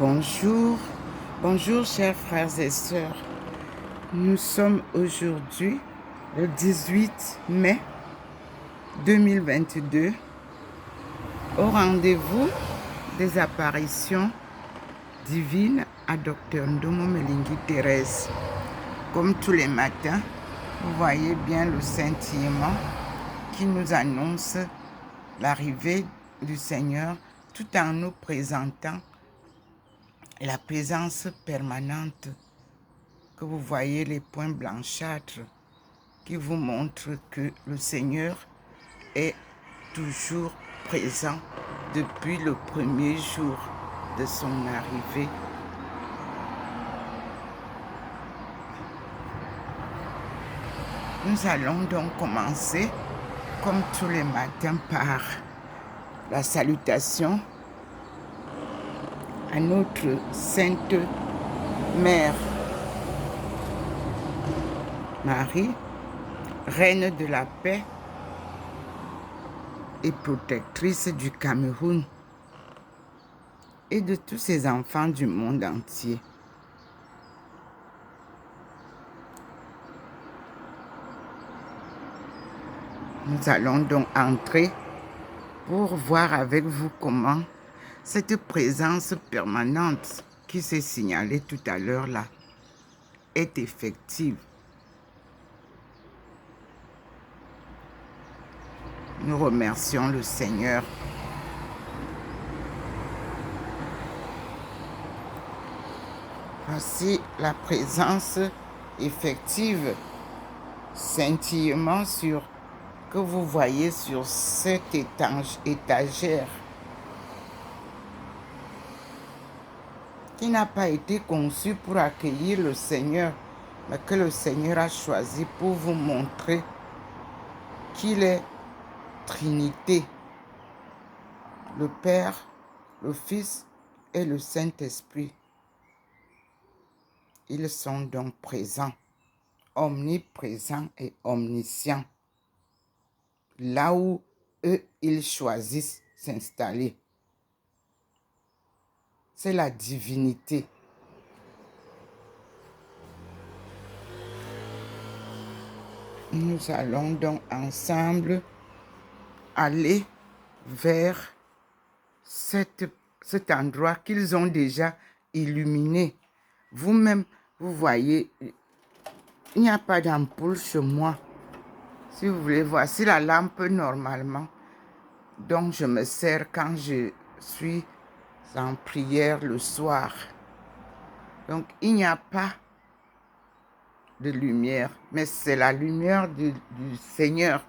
Bonjour, bonjour chers frères et sœurs. Nous sommes aujourd'hui le 18 mai 2022 au rendez-vous des apparitions divines à Dr Ndomo Melingi Thérèse. Comme tous les matins, vous voyez bien le scintillement qui nous annonce l'arrivée du Seigneur tout en nous présentant la présence permanente que vous voyez, les points blanchâtres qui vous montrent que le Seigneur est toujours présent depuis le premier jour de son arrivée. Nous allons donc commencer, comme tous les matins, par la salutation à notre Sainte Mère Marie, Reine de la paix et protectrice du Cameroun et de tous ses enfants du monde entier. Nous allons donc entrer pour voir avec vous comment cette présence permanente qui s'est signalée tout à l'heure là est effective. Nous remercions le Seigneur. Voici la présence effective, scintillement que vous voyez sur cette étagère qui n'a pas été conçue pour accueillir le Seigneur, mais que le Seigneur a choisi pour vous montrer qu'il est Trinité, le Père, le Fils et le Saint-Esprit. Ils sont donc présents, omniprésents et omniscients, là où eux, ils choisissent s'installer. C'est la divinité. Nous allons donc ensemble aller vers cet endroit qu'ils ont déjà illuminé. Vous-même, vous voyez, il n'y a pas d'ampoule chez moi. Si vous voulez, voici la lampe normalement. Donc, je me sers quand je suis en prière le soir. Donc, il n'y a pas de lumière, mais c'est la lumière du Seigneur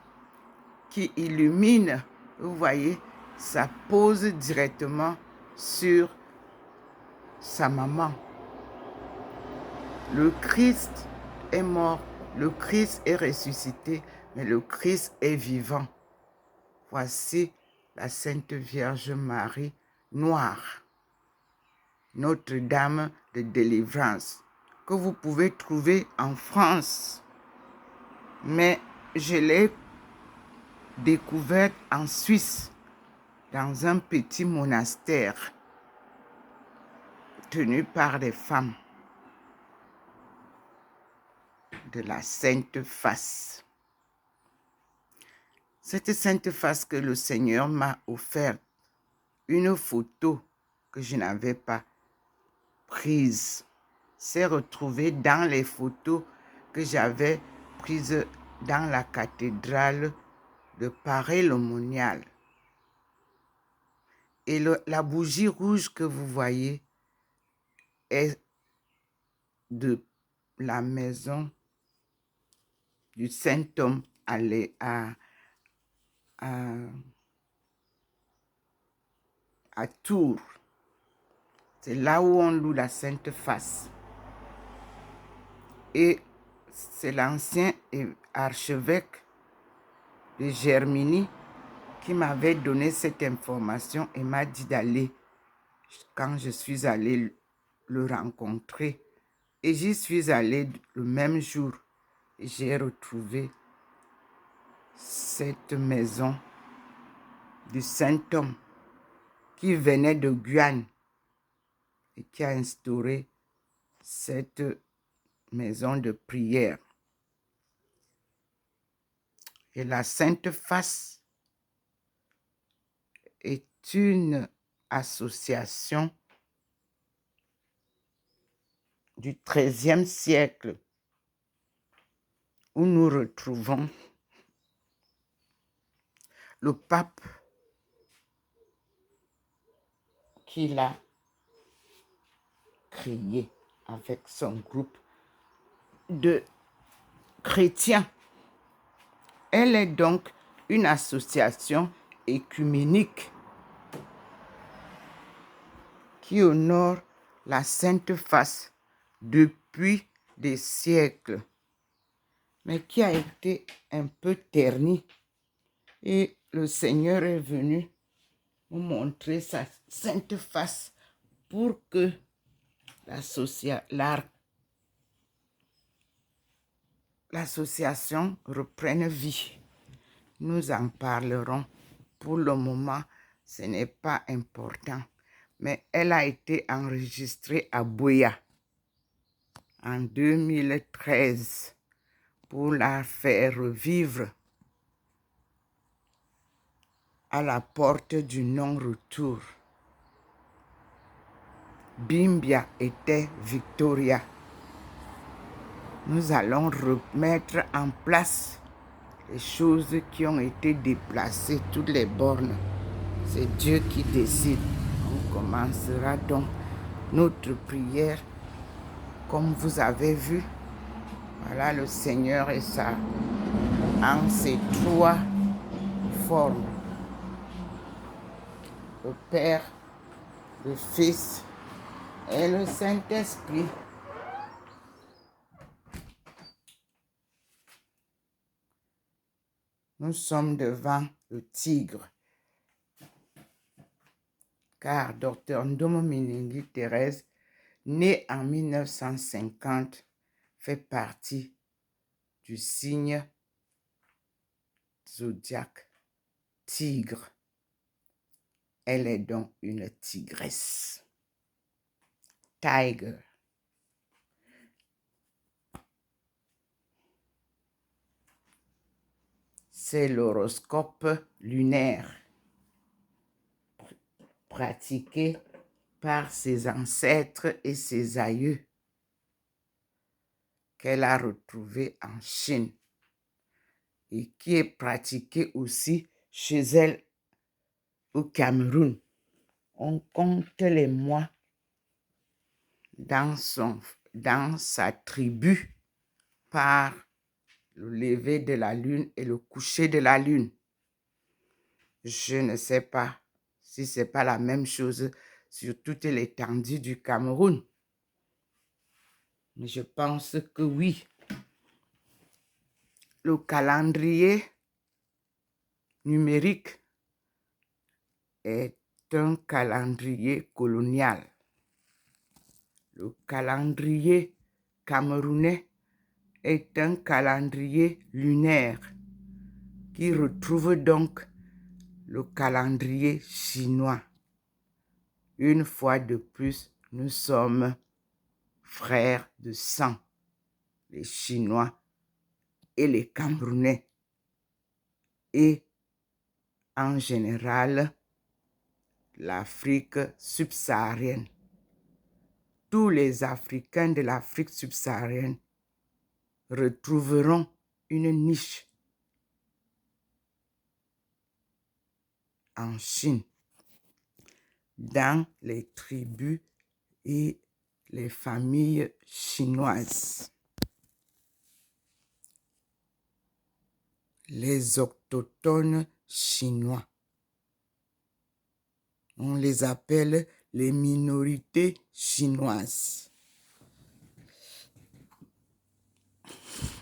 qui illumine. Vous voyez, ça pose directement sur sa maman. Le Christ est mort, le Christ est ressuscité, mais le Christ est vivant. Voici la Sainte Vierge Marie noire, Notre-Dame de délivrance, que vous pouvez trouver en France. Mais je l'ai découverte en Suisse, dans un petit monastère tenu par des femmes de la Sainte Face. Cette Sainte Face que le Seigneur m'a offerte, une photo que je n'avais pas prise, s'est retrouvée dans les photos que j'avais prises dans la cathédrale de Paray-le-Monial. Et la bougie rouge que vous voyez est de la maison du Saint-Homme à Tours. C'est là où on loue la Sainte Face. Et c'est l'ancien archevêque de Germigny qui m'avait donné cette information et m'a dit d'aller quand je suis allée le rencontrer. Et j'y suis allée le même jour. Et j'ai retrouvé cette maison du Saint-Homme qui venait de Guyane. et qui a instauré cette maison de prière. Et la Sainte Face est une association du XIIIe siècle où nous retrouvons le pape qui l'a créé avec son groupe de chrétiens. Elle est donc une association œcuménique qui honore la Sainte Face depuis des siècles, mais qui a été un peu ternie. Et le Seigneur est venu nous montrer sa Sainte Face pour que l'association reprenne vie. Nous en parlerons. Pour le moment, ce n'est pas important. Mais elle a été enregistrée à Buea en 2013 pour la faire revivre à la porte du non-retour. Bimbia était Victoria. Nous allons remettre en place les choses qui ont été déplacées, toutes les bornes. C'est Dieu qui décide. On commencera donc notre prière. Comme vous avez vu, voilà le Seigneur et ça en ces trois formes. Le Père, le Fils et le Saint-Esprit. Nous sommes devant le tigre. Car Dr Ndomo Miningui Thérèse, né en 1950, fait partie du signe zodiaque tigre. Elle est donc une tigresse. Tiger. C'est l'horoscope lunaire pratiqué par ses ancêtres et ses aïeux qu'elle a retrouvé en Chine et qui est pratiqué aussi chez elle au Cameroun. On compte les mois dans sa tribu par le lever de la lune et le coucher de la lune. Je ne sais pas si ce n'est pas la même chose sur toute l'étendue du Cameroun. Mais je pense que oui. Le calendrier numérique est un calendrier colonial. Le calendrier camerounais est un calendrier lunaire qui retrouve donc le calendrier chinois. Une fois de plus, nous sommes frères de sang, les Chinois et les Camerounais. Et en général, l'Afrique subsaharienne. Tous les Africains de l'Afrique subsaharienne retrouveront une niche en Chine, dans les tribus et les familles chinoises. Les autochtones chinois. On les appelle les minorités chinoises.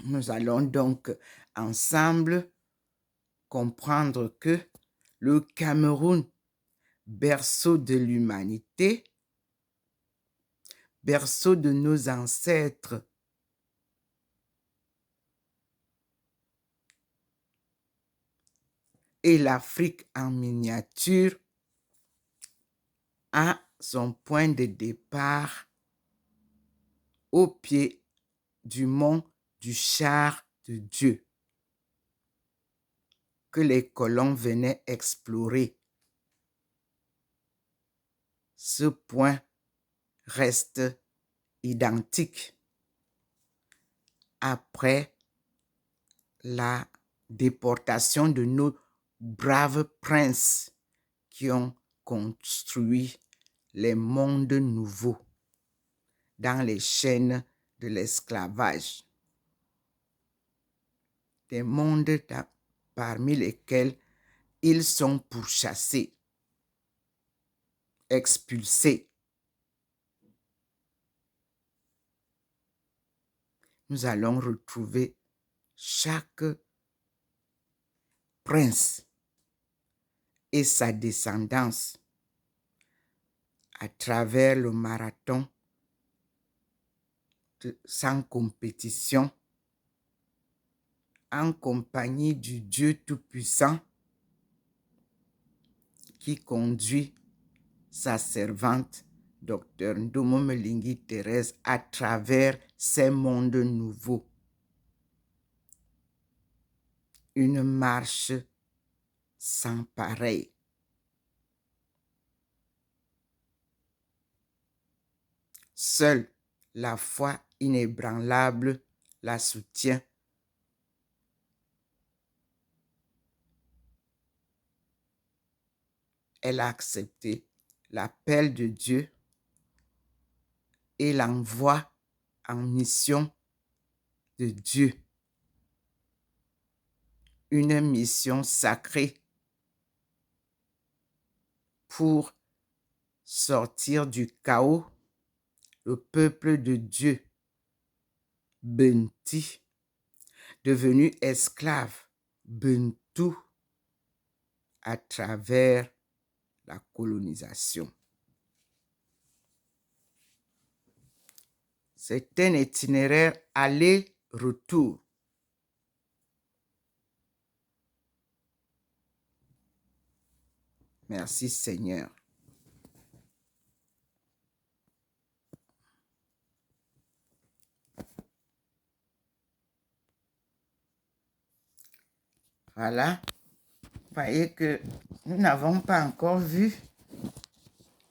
Nous allons donc ensemble comprendre que le Cameroun, berceau de l'humanité, berceau de nos ancêtres, et l'Afrique en miniature, a son point de départ au pied du mont du char de Dieu que les colons venaient explorer. Ce point reste identique après la déportation de nos braves princes qui ont construit les mondes nouveaux dans les chaînes de l'esclavage. Des mondes parmi lesquels ils sont pourchassés, expulsés. Nous allons retrouver chaque prince et sa descendance à travers le marathon sans compétition, en compagnie du Dieu Tout-Puissant qui conduit sa servante, Dr Ndomo Mlingi Thérèse, à travers ces mondes nouveaux. Une marche sans pareil. Seule la foi inébranlable la soutient. Elle a accepté l'appel de Dieu et l'envoi en mission de Dieu. Une mission sacrée pour sortir du chaos le peuple de Dieu, Benti, devenu esclave, Bentou, à travers la colonisation. C'est un itinéraire aller-retour. Merci Seigneur. Voilà. Vous voyez que nous n'avons pas encore vu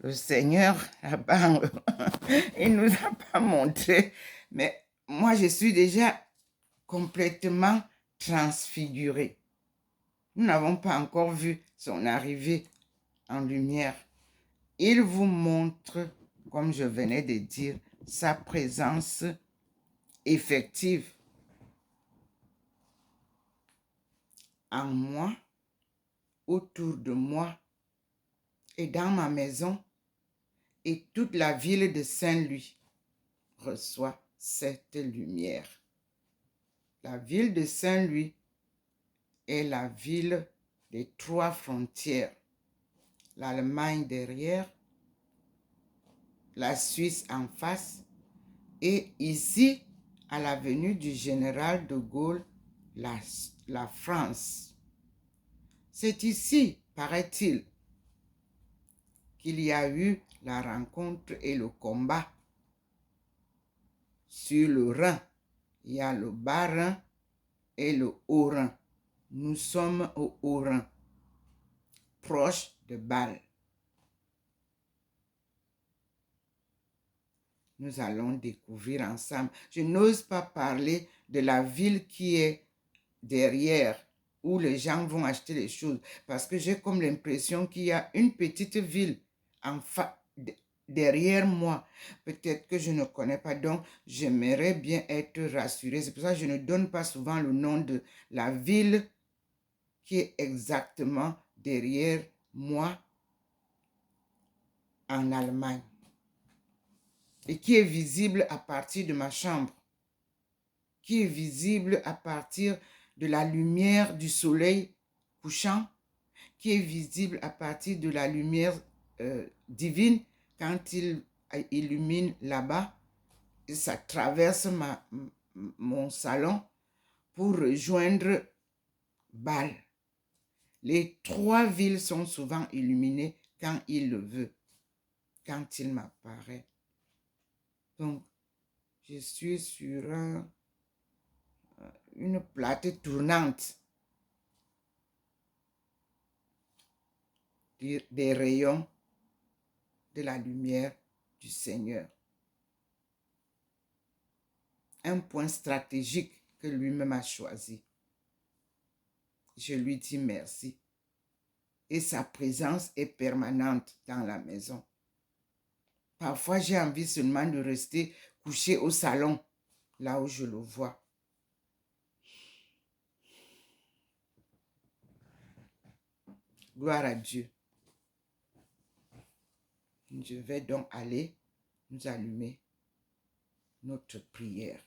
le Seigneur là-bas. Il ne nous a pas montré. Mais moi, je suis déjà complètement transfiguré. Nous n'avons pas encore vu son arrivée en lumière. Il vous montre, comme je venais de dire, sa présence effective en moi, autour de moi et dans ma maison. Et toute la ville de Saint-Louis reçoit cette lumière. La ville de Saint-Louis est la ville des 3 frontières. L'Allemagne derrière, la Suisse en face, et ici, à l'avenue du Général de Gaulle, la France. C'est ici, paraît-il, qu'il y a eu la rencontre et le combat sur le Rhin. Il y a le Bas-Rhin et le Haut-Rhin. Nous sommes au Haut-Rhin, proche de Bâle. Nous allons découvrir ensemble. Je n'ose pas parler de la ville qui est derrière, où les gens vont acheter les choses, parce que j'ai comme l'impression qu'il y a une petite ville derrière moi. Peut-être que je ne connais pas, donc j'aimerais bien être rassurée. C'est pour ça que je ne donne pas souvent le nom de la ville qui est exactement derrière moi en Allemagne et qui est visible à partir de ma chambre, qui est visible à partir de la lumière du soleil couchant, qui est visible à partir de la lumière divine quand il illumine là-bas. Ça traverse mon salon pour rejoindre Bâle. Les 3 villes sont souvent illuminées quand il le veut. quand il m'apparaît. Donc, je suis sur une plate tournante des rayons de la lumière du Seigneur. Un point stratégique que lui-même a choisi. Je lui dis merci. Et sa présence est permanente dans la maison. Parfois, j'ai envie seulement de rester couché au salon, là où je le vois. Gloire à Dieu. Je vais donc aller nous allumer notre prière.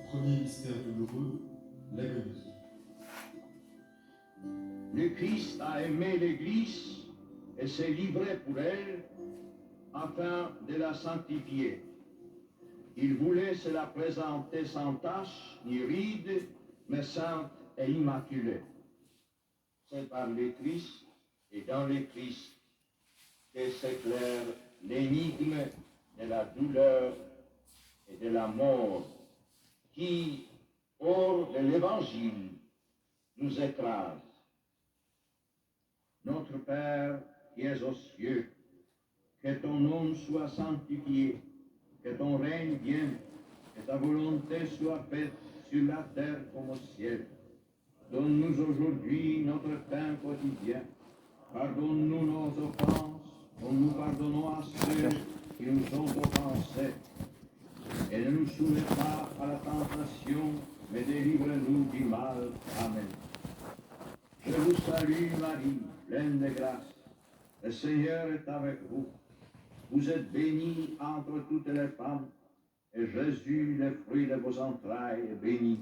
Premier mystère douloureux, l'agonie. Le Christ a aimé l'Église et s'est livré pour elle afin de la sanctifier. Il voulait se la présenter sans tache ni ride, mais sainte et immaculée. C'est par le Christ et dans le Christ que s'éclaire l'énigme de la douleur et de la mort qui, hors de l'Évangile, nous écrase. Notre Père qui es aux cieux, que ton nom soit sanctifié, que ton règne vienne, que ta volonté soit faite sur la terre comme au ciel. Donne-nous aujourd'hui notre pain quotidien. Pardonne-nous nos offenses, comme nous pardonnons à ceux qui nous ont offensés. Et ne nous soumets pas à la tentation, mais délivre-nous du mal. Amen. Je vous salue Marie, pleine de grâce. Le Seigneur est avec vous. Vous êtes bénie entre toutes les femmes, et Jésus, le fruit de vos entrailles, est béni.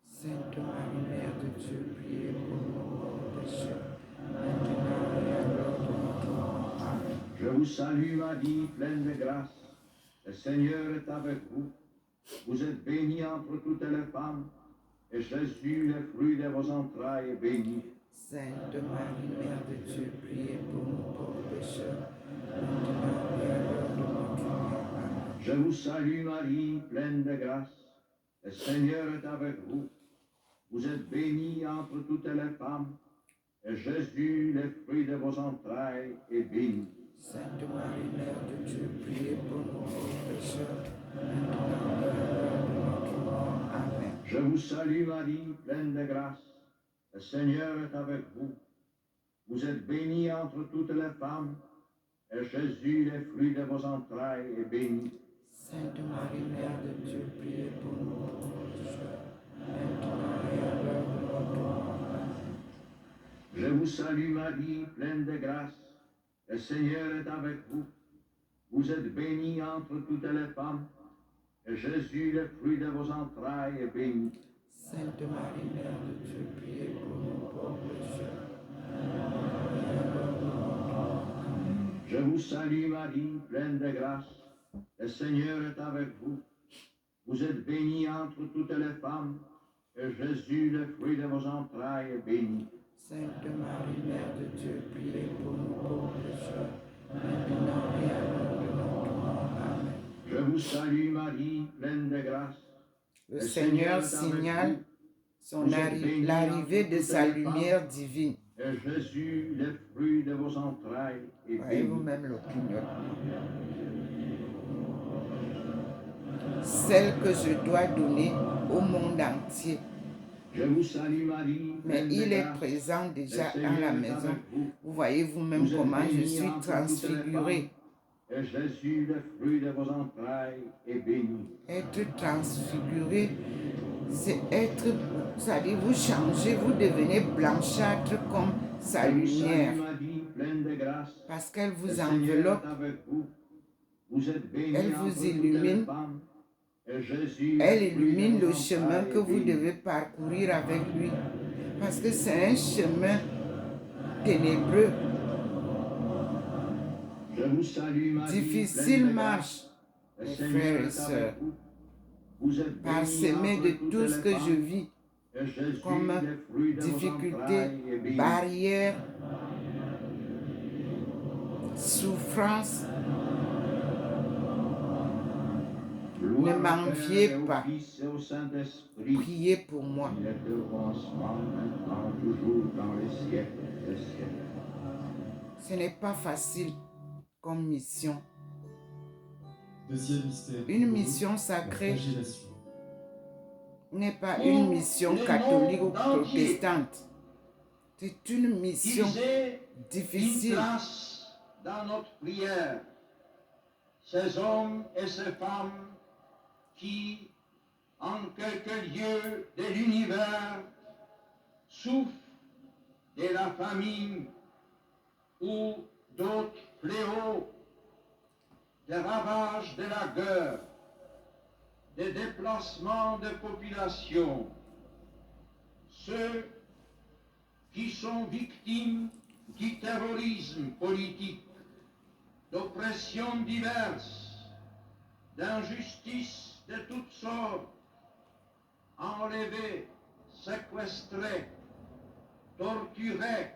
Sainte Marie, Mère de Dieu, priez pour nous pauvres pécheurs, maintenant et à l'heure de notre mort. Amen. Je vous salue Marie, pleine de grâce. Le Seigneur est avec vous. Vous êtes bénie entre toutes les femmes, et Jésus, le fruit de vos entrailles, est béni. Sainte Marie, Mère de Dieu, priez pour nous pauvres pécheurs, maintenant et à l'heure de notre mort. Amen. Je vous salue Marie, pleine de grâce. Le Seigneur est avec vous. Vous êtes bénie entre toutes les femmes, et Jésus, le fruit de vos entrailles, est béni. Sainte Marie, Mère de Dieu, priez pour nous pauvres pécheurs, maintenant et à l'heure de notre mort. Amen. Je vous salue Marie, pleine de grâce. Le Seigneur est avec vous. Vous êtes bénie entre toutes les femmes, et Jésus, le fruit de vos entrailles, est béni. Sainte Marie, Mère de Dieu, priez pour nous pauvres pécheurs, maintenant et à l'heure de notre mort. Amen. Je vous salue Marie, pleine de grâce. Le Seigneur est avec vous. Vous êtes bénie entre toutes les femmes, et Jésus, le fruit de vos entrailles, est béni. Sainte Marie, Mère de Dieu, priez pour nous pauvres pécheurs, maintenant et à l'heure de notre mort. Amen. Je vous salue Marie, pleine de grâce. Le Seigneur est avec vous. Vous êtes bénie entre toutes les femmes, et Jésus, le fruit de vos entrailles, est béni. Sainte Marie, Mère de Dieu, priez pour nous pauvres pécheurs, maintenant et à l'heure de notre mort. Amen. Je vous salue Marie, pleine de grâce. Le Seigneur signale l'arrivée de sa lumière divine. Et Jésus, le fruit de vos entrailles, est Voyez béni. vous-même le clignotement. Celle que je dois donner au monde entier. Je vous salue Marie, Mais pleine de il est grâce. présent Le déjà Seigneur dans la est maison. avec vous. Vous voyez vous-même Vous êtes comment je bénie suis entre toutes les transfigurée. femmes, et Jésus, le fruit de vos entrailles, est béni. Être transfiguré, c'est être, c'est-à-dire vous changez, vous devenez blanchâtre comme sa Je vous salue lumière. Marie, pleine de grâce. Parce qu'elle Le vous Seigneur enveloppe, est avec vous. Vous êtes bénie elle entre vous toutes les illumine. femmes, et Et Jésus Elle est fruit de illumine vos le chemin entrailles que vous béni. devez parcourir avec lui. Parce que c'est un chemin ténébreux, Je vous salue, Marie, difficile pleine de marche, grâce. Le mes Seigneur frères et est sœurs, avec vous. Vous êtes bénie parsemé entre de toutes tout ce les que je femmes. vis Et Jésus, comme le fruit de vos difficulté, entrailles, est béni. barrière, souffrance. Gloire Ne au Père m'enviez et au pas. Fils et au Saint-Esprit. Priez pour moi. Il est au commencement, maintenant, toujours, dans les siècles des siècles. Ce n'est pas facile comme mission. Deuxième mystère Une douloureux, mission la sacrée flagellation. n'est pas Pour une mission le catholique ou monde entier, protestante. C'est une mission qu'ils aient une difficile. place dans notre prière. Ces hommes et ces femmes qui, en quelques lieux de l'univers, souffrent de la famine ou d'autres fléaux, des ravages de la guerre, des déplacements de population, ceux qui sont victimes du terrorisme politique, d'oppressions diverses, d'injustices de toutes sortes, enlevés, séquestrés, torturés,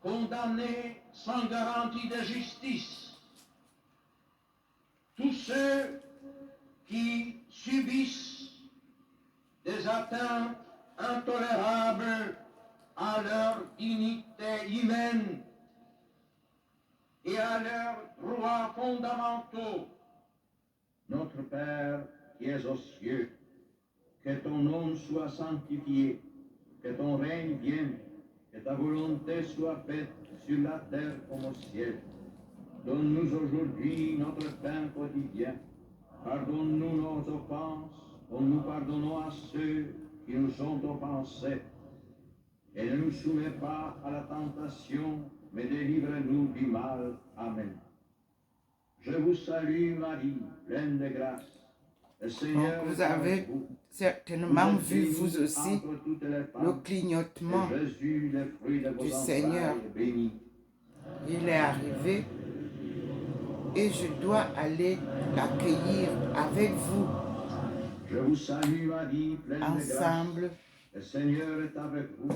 condamnés sans garantie de justice. Tous ceux qui subissent des atteintes intolérables à leur dignité humaine et à leurs droits fondamentaux. Notre Père qui es aux cieux, que ton nom soit sanctifié, que ton règne vienne, que ta volonté soit faite sur la terre comme au ciel. Donne-nous aujourd'hui notre pain quotidien. Pardonne-nous nos offenses, comme nous pardonnons à ceux qui nous ont offensés. Et ne nous soumets pas à la tentation, mais délivre-nous du mal. Amen. Je vous salue, Marie, pleine de grâce. Le Seigneur Donc, vous est avec avez vous. certainement Vous êtes vu, bénie vous aussi, entre toutes les le femmes. clignotement. Et Jésus, le fruit de vos du entrailles, Seigneur. est béni. Il est arrivé et je dois aller l'accueillir avec vous, Je vous salue, Marie, pleine de grâce. ensemble. Le Seigneur est avec vous.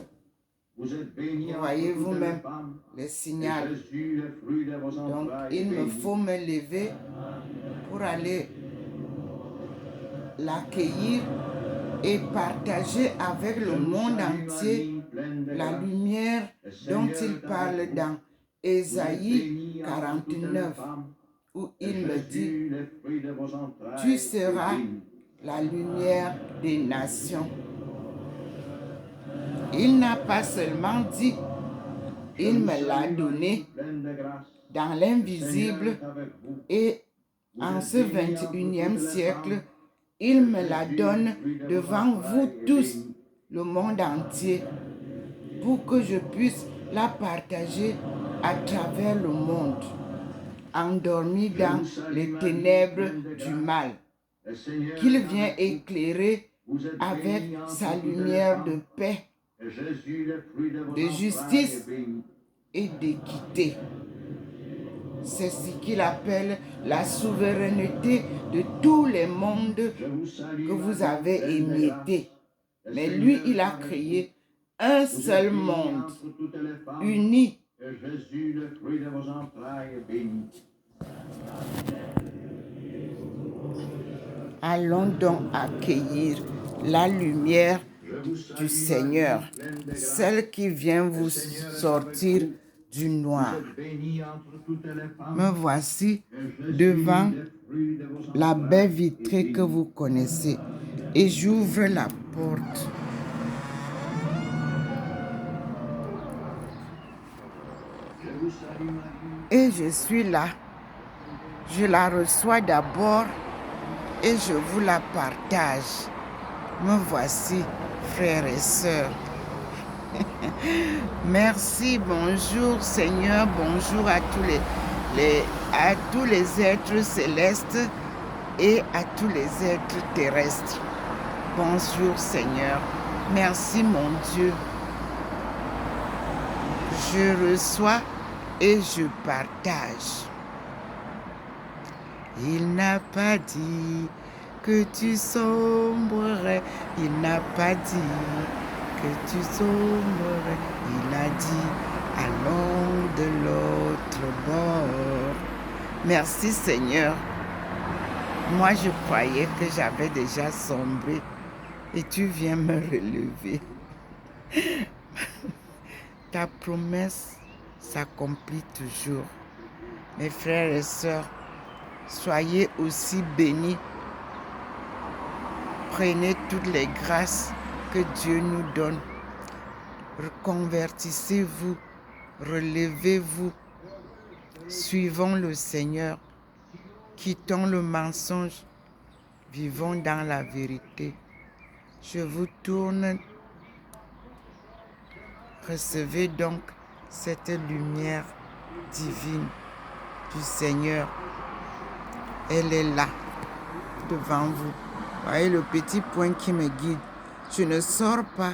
Vous êtes bénie Vous entre voyez toutes vous-même les femmes. les Et signaux. Jésus, le fruit de vos Donc, entrailles, est il me béni. faut me lever pour aller l'accueillir et partager avec le monde entier la lumière dont il parle dans Ésaïe 49, où il me dit, tu seras la lumière des nations. Il n'a pas seulement dit, il me l'a donné dans l'invisible et en ce 21e siècle, il me la donne devant vous tous, le monde entier, pour que je puisse la partager à travers le monde, endormi dans les ténèbres du mal, qu'il vient éclairer avec sa lumière de paix, de justice et d'équité. C'est ce qu'il appelle la souveraineté de tous les mondes que vous avez émiettés. Mais lui, il a créé un seul monde, uni. Allons donc accueillir la lumière du Seigneur, celle qui vient vous sortir du noir. Me voici devant la baie vitrée que vous connaissez et j'ouvre la porte. Et je suis là. Je la reçois d'abord et je vous la partage. Me voici, frères et sœurs. Merci, bonjour Seigneur, bonjour à tous les êtres célestes et à tous les êtres terrestres. Bonjour Seigneur. Merci mon Dieu. Je reçois et je partage. Il n'a pas dit que tu sombrerais. Il n'a pas dit que tu sombrerais. Il a dit, allons de l'autre bord. Merci Seigneur. Moi, je croyais que j'avais déjà sombré et tu viens me relever. Ta promesse s'accomplit toujours. Mes frères et sœurs, soyez aussi bénis. Prenez toutes les grâces que Dieu nous donne. Reconvertissez-vous, relevez-vous. Suivons le Seigneur. Quittons le mensonge. Vivons dans la vérité. Je vous tourne. Recevez donc cette lumière divine du Seigneur. Elle est là, devant vous. Voyez le petit point qui me guide. Je ne sors pas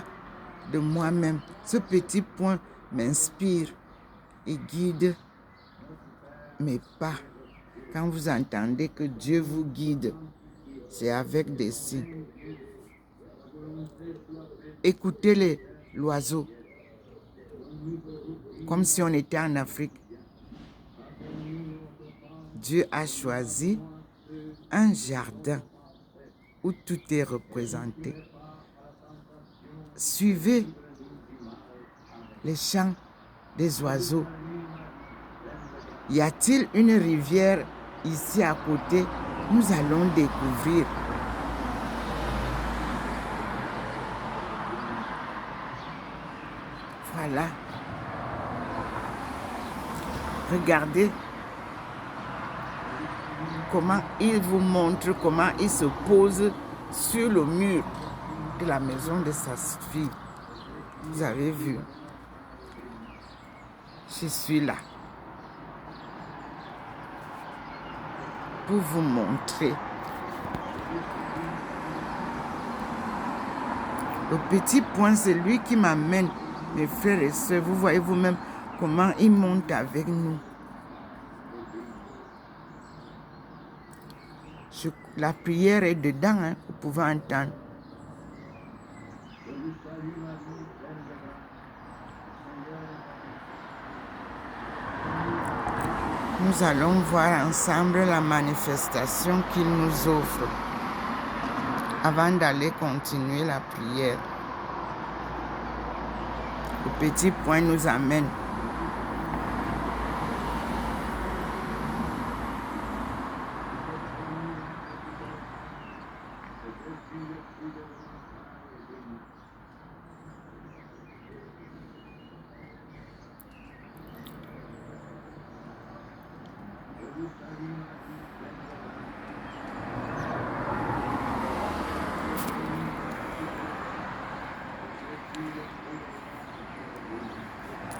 de moi-même. Ce petit point m'inspire et guide mes pas. Quand vous entendez que Dieu vous guide, c'est avec des signes. Écoutez l'oiseau, comme si on était en Afrique. Dieu a choisi un jardin où tout est représenté. Suivez les chants des oiseaux. Y a-t-il une rivière ici à côté? Nous allons découvrir. Voilà. Regardez comment il vous montre comment il se pose sur le mur de la maison de sa fille. Vous avez vu? Je suis là pour vous montrer. Le petit point, c'est lui qui m'amène, mes frères et sœurs. Vous voyez vous-même comment il monte avec nous. La prière est dedans, hein, vous pouvez entendre. Nous allons voir ensemble la manifestation qu'il nous offre avant d'aller continuer la prière. Le petit point nous amène.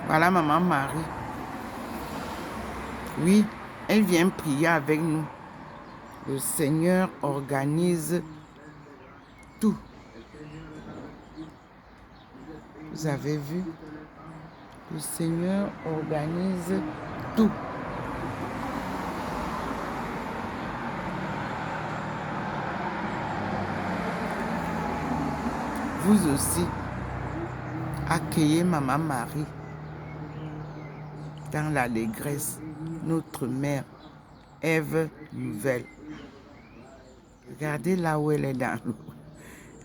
Voilà maman Marie. Oui, elle vient prier avec nous. Le Seigneur organise tout. Vous avez vu? Le Seigneur organise tout. Vous aussi, accueillez maman Marie dans l'allégresse, notre mère, Ève nouvelle. Regardez là où elle est dans l'eau.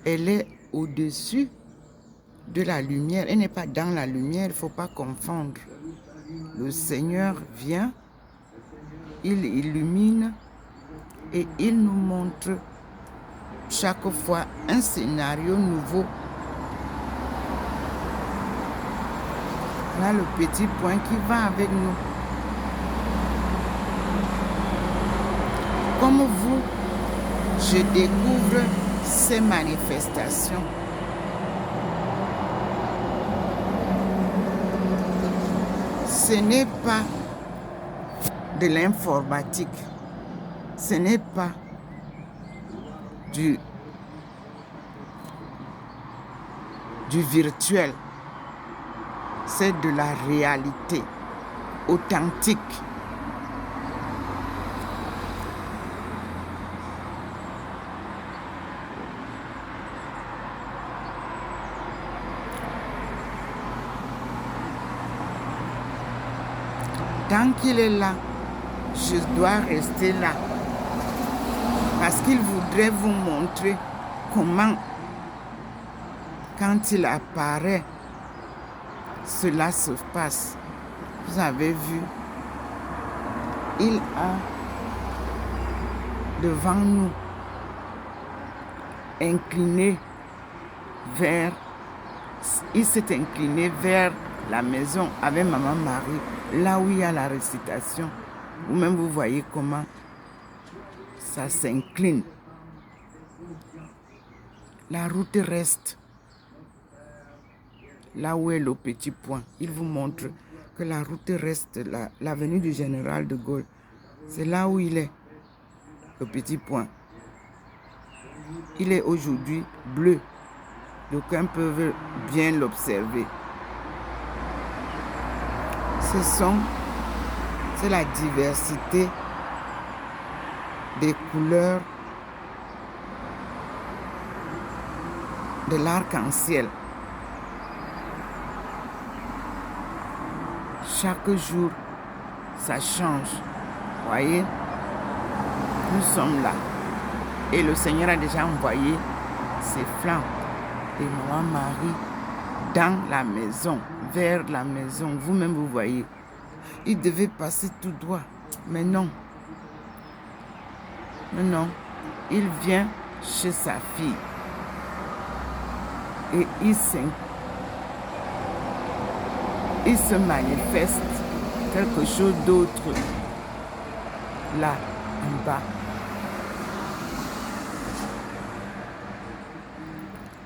Elle est au-dessus de la lumière. Elle n'est pas dans la lumière, il ne faut pas confondre. Le Seigneur vient, il illumine et il nous montre chaque fois un scénario nouveau. Là, le petit point qui va avec nous. Comme vous, je découvre ces manifestations. Ce n'est pas de l'informatique. Ce n'est pas du, du virtuel. C'est de la réalité authentique. Tant qu'il est là, je dois rester là. Parce qu'il voudrait vous montrer comment, quand il apparaît, cela se passe. Vous avez vu, il a devant nous incliné vers, il s'est incliné vers la maison avec Maman Marie, là où il y a la récitation. Vous-même, vous voyez comment ça s'incline. La route reste là où est le petit point. Il vous montre que la route reste l'avenue du Général de Gaulle. C'est là où il est, le petit point. Il est aujourd'hui bleu. D'aucuns peuvent bien l'observer. C'est la diversité des couleurs de l'arc-en-ciel. Chaque jour, ça change. Voyez, nous sommes là. Et le Seigneur a déjà envoyé ses flammes et Maman Marie dans la maison, vers la maison. Vous-même, vous voyez. Il devait passer tout droit. Mais non. Mais non. Il vient chez sa fille. Et il se manifeste quelque chose d'autre là, en bas.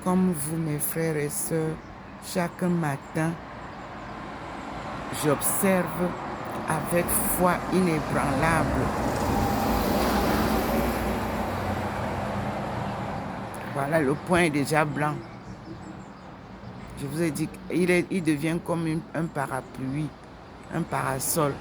Comme vous, mes frères et sœurs, chaque matin, j'observe avec foi inébranlable. Voilà, le point est déjà blanc. Je vous ai dit qu'il devient comme un parapluie, un parasol.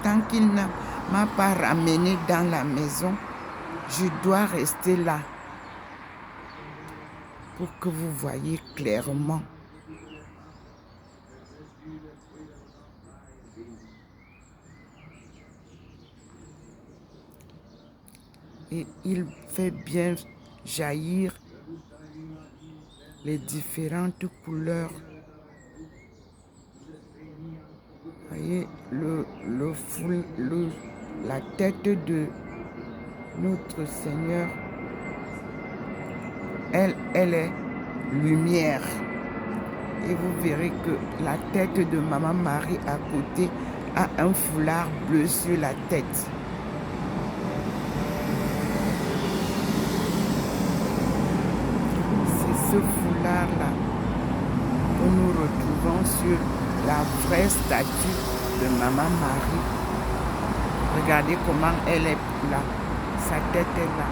Tant qu'il ne m'a pas ramené dans la maison, je dois rester là pour que vous voyez clairement. Et il fait bien jaillir les différentes couleurs. Voyez, la tête de notre Seigneur, elle est lumière. Et vous verrez que la tête de Maman Marie à côté a un foulard bleu sur la tête. C'est ce foulard-là que nous retrouvons sur la vraie statue de Maman Marie. Regardez comment elle est là. Sa tête est là.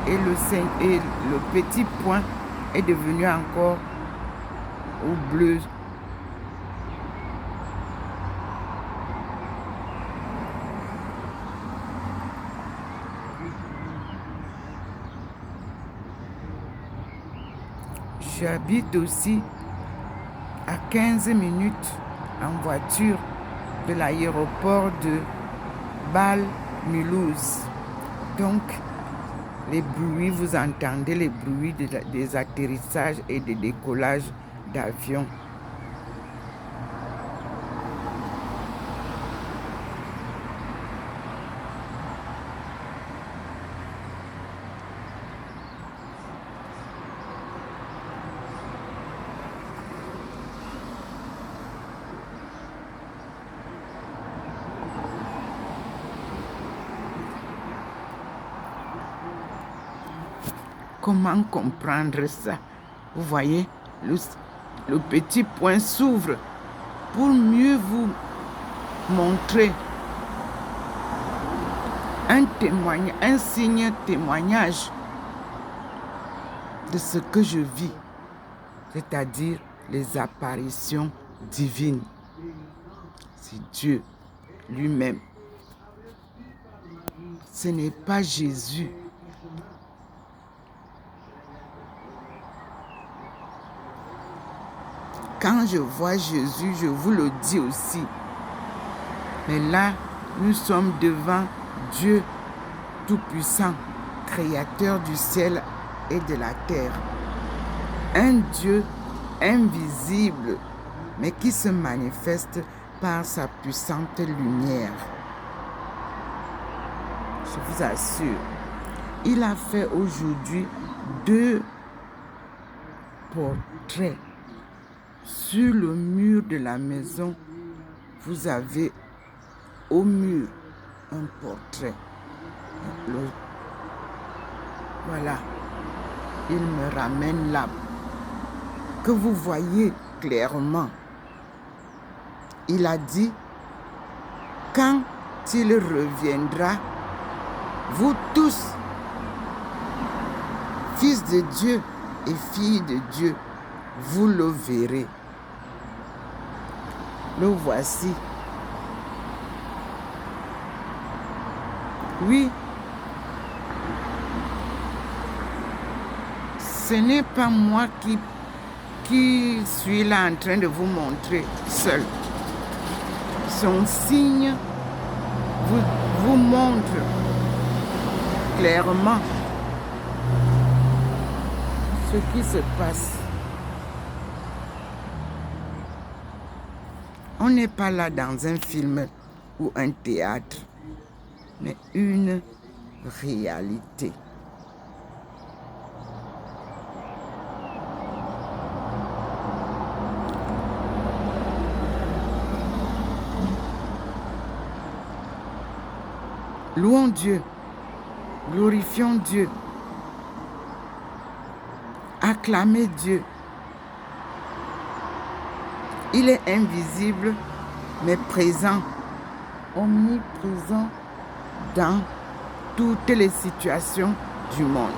Et le petit point est devenu encore au bleu. J'habite aussi à 15 minutes en voiture de l'aéroport de Bâle-Mulhouse. Donc, les bruits, vous entendez les bruits des atterrissages et des décollages d'avions. Comment comprendre ça? Vous voyez, le petit point s'ouvre pour mieux vous montrer un témoignage, un signe témoignage de ce que je vis, c'est-à-dire les apparitions divines. C'est Dieu lui-même. Ce n'est pas Jésus. Quand je vois Jésus, je vous le dis aussi. Mais là, nous sommes devant Dieu Tout-Puissant, Créateur du ciel et de la terre. Un Dieu invisible, mais qui se manifeste par sa puissante lumière. Je vous assure, il a fait aujourd'hui 2 portraits. Sur le mur de la maison, vous avez au mur un portrait. Voilà, il me ramène là, que vous voyez clairement. Il a dit, quand il reviendra, vous tous, fils de Dieu et filles de Dieu, vous le verrez. Le voici. Oui, ce n'est pas moi qui suis là en train de vous montrer seul. Son signe vous montre clairement ce qui se passe. On n'est pas là dans un film ou un théâtre, mais une réalité. Louons Dieu, glorifions Dieu, acclamez Dieu. Il est invisible, mais présent, omniprésent dans toutes les situations du monde.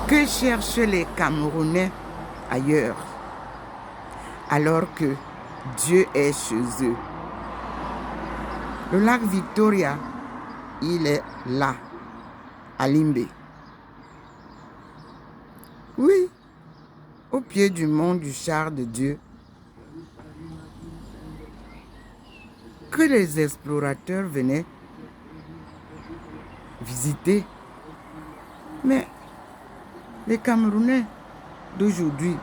Que cherchent les Camerounais ailleurs, alors que Dieu est chez eux? Le lac Victoria, il est là, à Limbé. Oui, au pied du mont du char de Dieu. Que les explorateurs venaient visiter. Mais les Camerounais d'aujourd'hui,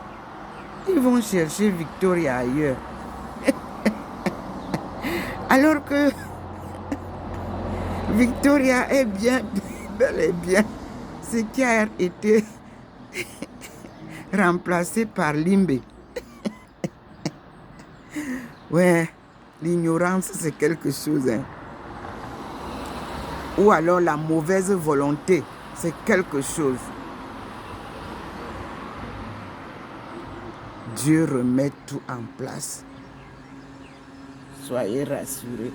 ils vont chercher Victoria ailleurs. Alors que Victoria est bien, bel et bien, ce qui a été remplacé par Limbé. Ouais, l'ignorance, c'est quelque chose. Hein. Ou alors la mauvaise volonté, c'est quelque chose. Dieu remet tout en place. Soyez rassurés.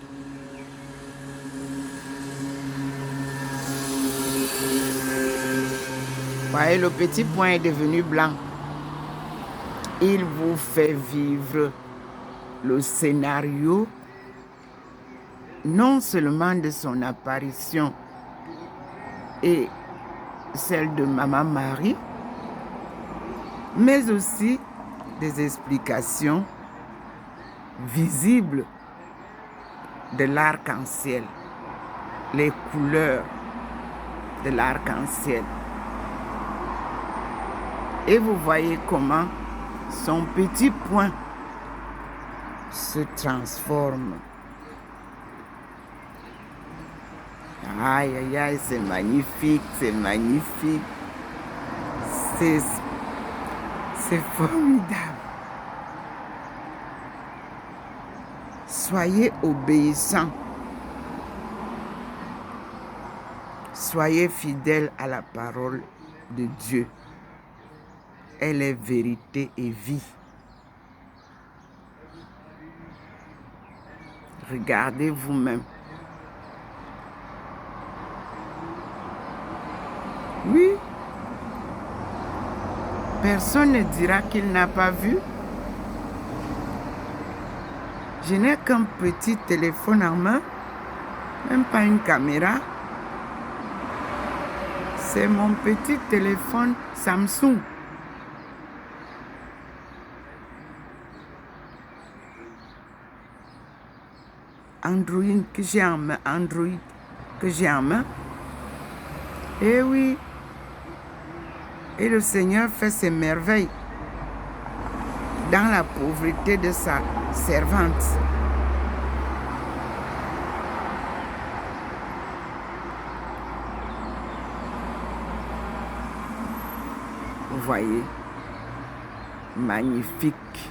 Voyez, le petit point est devenu blanc. Il vous fait vivre le scénario, non seulement de son apparition et celle de Maman Marie, mais aussi des explications visibles de l'arc-en-ciel, les couleurs de l'arc-en-ciel. Et vous voyez comment son petit poing se transforme. Aïe, aïe, aïe, c'est magnifique, c'est magnifique. C'est formidable. Soyez obéissants. Soyez fidèles à la parole de Dieu. Elle est vérité et vie. Regardez vous-même. Oui. Personne ne dira qu'il n'a pas vu. Je n'ai qu'un petit téléphone en main, même pas une caméra. C'est mon petit téléphone Samsung. Android que j'ai en main. Eh oui. Et le Seigneur fait ses merveilles dans la pauvreté de sa servante. Vous voyez, magnifique.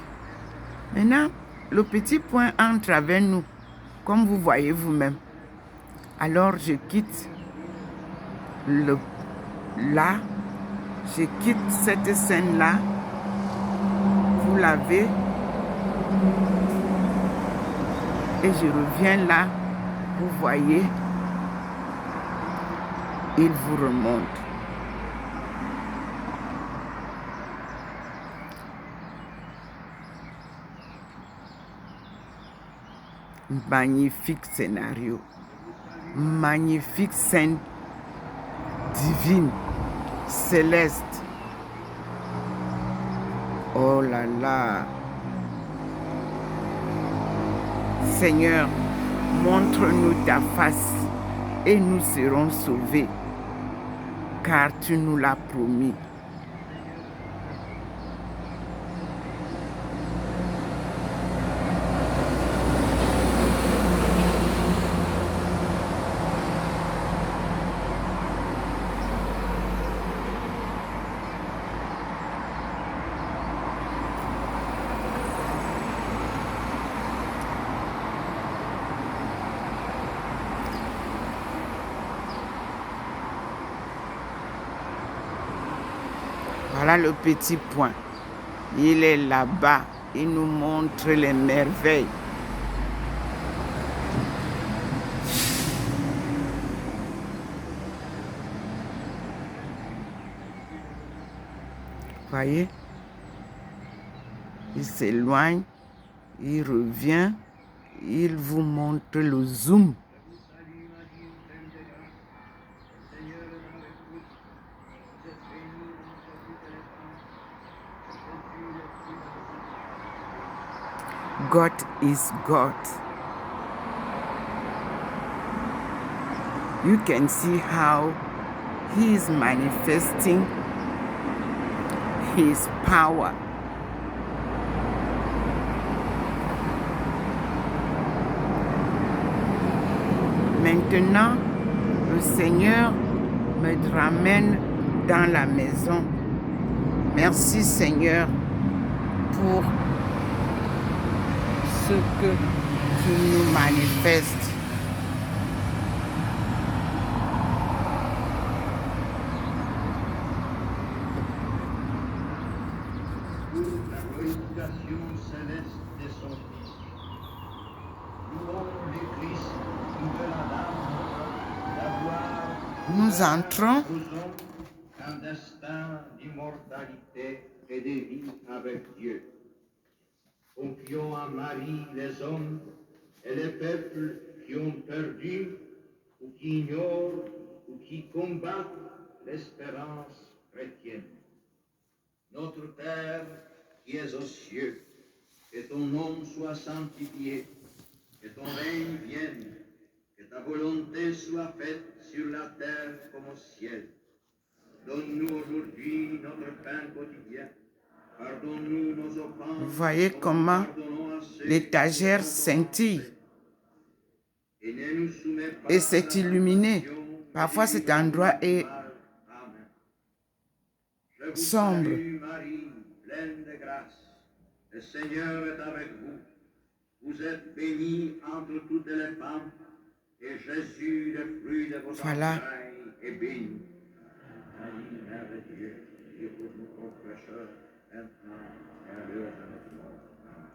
Maintenant, le petit point entre avec nous, comme vous voyez vous-même. Alors, je quitte là. Je quitte cette scène-là. Vous l'avez. Et je reviens là. Vous voyez. Il vous remonte. Magnifique scénario. Magnifique scène divine. Céleste. Oh là là. Seigneur, montre-nous ta face et nous serons sauvés, car tu nous l'as promis. Voilà le petit point. Il est là-bas. Il nous montre les merveilles. Voyez? Il s'éloigne. Il revient. Il vous montre le zoom. God is God. You can see how He is manifesting His power. Maintenant, le Seigneur me ramène dans la maison. Merci Seigneur pour ce que tu nous manifestes. La glorification céleste de son Fils. Louons le Christ, nouvel Adam, d'avoir Nous entrons aux hommes un destin d'immortalité et de vie avec Dieu. Confions à Marie les hommes et les peuples qui ont perdu ou qui ignorent ou qui combattent l'espérance chrétienne. Notre Père qui es aux cieux, que ton nom soit sanctifié, que ton règne vienne, que ta volonté soit faite sur la terre comme au ciel. Donne-nous aujourd'hui notre pain quotidien. Pardonne-nous nos offenses. Vous voyez comme comment nous pardonnons à ceux qui l'étagère nous ont scintille offensés. Et ne nous soumets pas et à c'est la illuminé. tentation, mais Parfois cet délivre-nous endroit du est mal. Amen. Je vous sombre. salue, Marie, pleine de grâce. Le Seigneur est avec vous. Vous êtes bénie entre toutes les femmes, et Jésus, le fruit de vos Voilà. entrailles, est béni. Marie, Mère de Dieu, priez pour nous pauvres pécheurs, maintenant et à l'heure de notre mort. Amen.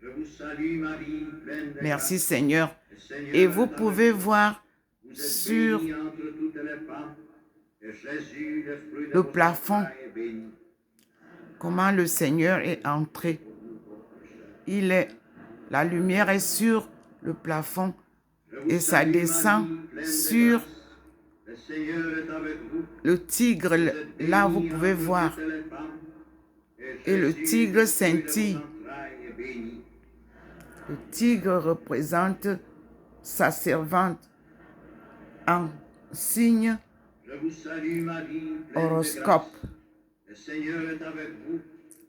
Je vous salue, Marie, pleine de Merci grâce. Seigneur. Le Seigneur Et est vous avec pouvez vous. voir Vous êtes sur bénie entre toutes les femmes, et Jésus, le fruit de le vos plafond entrailles, est béni. comment le Seigneur est entré. La lumière est sur le plafond Je vous et ça salue, descend Marie, pleine de sur grâce. Le Seigneur est avec vous. le tigre. Vous êtes Là, vous bénie pouvez entre voir. toutes les femmes, Et le Jésus, tigre le fruit de scintille. vos entrailles, est béni. Le tigre représente sa servante en signe Je vous salue, Marie, pleine de horoscope. grâce. Le Seigneur est avec vous.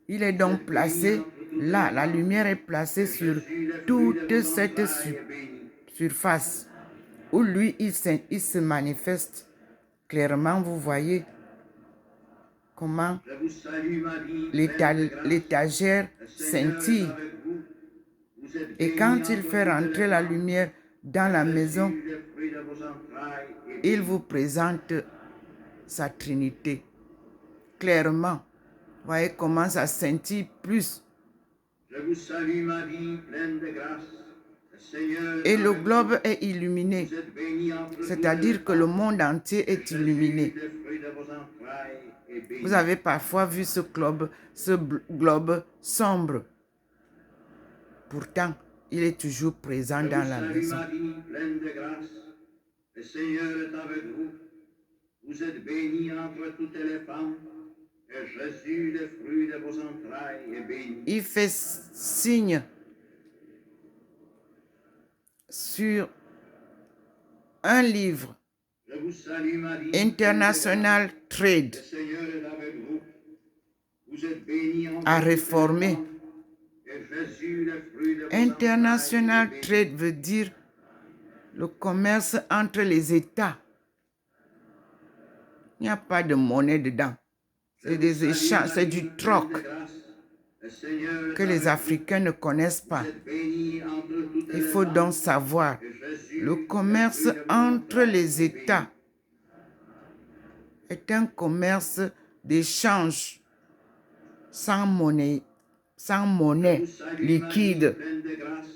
Il est Vous donc êtes placé bénie entre toutes là. les La femmes, lumière est placée et sur Jésus, le fruit de toute vos cette entrailles, est béni. surface où lui, il se manifeste clairement. Vous voyez comment Je vous salue, Marie, pleine de grâce. l'étagère Le Seigneur est scintille. avec vous. Vous êtes Et bénie quand il entre fait toutes rentrer les la femmes, lumière dans et la Jésus, maison, le fruit de vos entrailles, est il béni. vous présente sa Trinité clairement. Voyez comment ça scintille plus. Je vous salue, Marie, pleine de grâce. Le Seigneur est Et le avec globe vous. est illuminé. Vous êtes bénie entre toutes les C'est-à-dire que le femmes, monde entier et est Jésus, illuminé. le fruit de vos entrailles, est béni. Vous avez parfois vu ce globe sombre. Pourtant, il est toujours présent Je dans vous la salue, maison. Marie, pleine de grâce. Le Seigneur est avec vous. Vous êtes bénie entre toutes les femmes, et Jésus, le fruit de vos entrailles, est béni. Il fait signe sur un livre, Je vous salue, Marie, pleine de International grâce. Trade, Le Seigneur est avec vous. Vous êtes bénie entre à toutes les réformer. femmes, et Jésus, le fruit de vos International entrailles, est béni. Trade veut dire le commerce entre les États. Il n'y a pas de monnaie dedans. Je C'est vous des salue, échanges, c'est Marie, du pleine troc de grâce. Le Seigneur est que les avec vous. Africains ne connaissent Vous pas. êtes bénie entre toutes Il les faut femmes, donc savoir, et Jésus, le le commerce fruit de vos entre entrailles, les est béni. États est un commerce d'échange sans monnaie Je vous salue, Marie, liquide. pleine de grâce.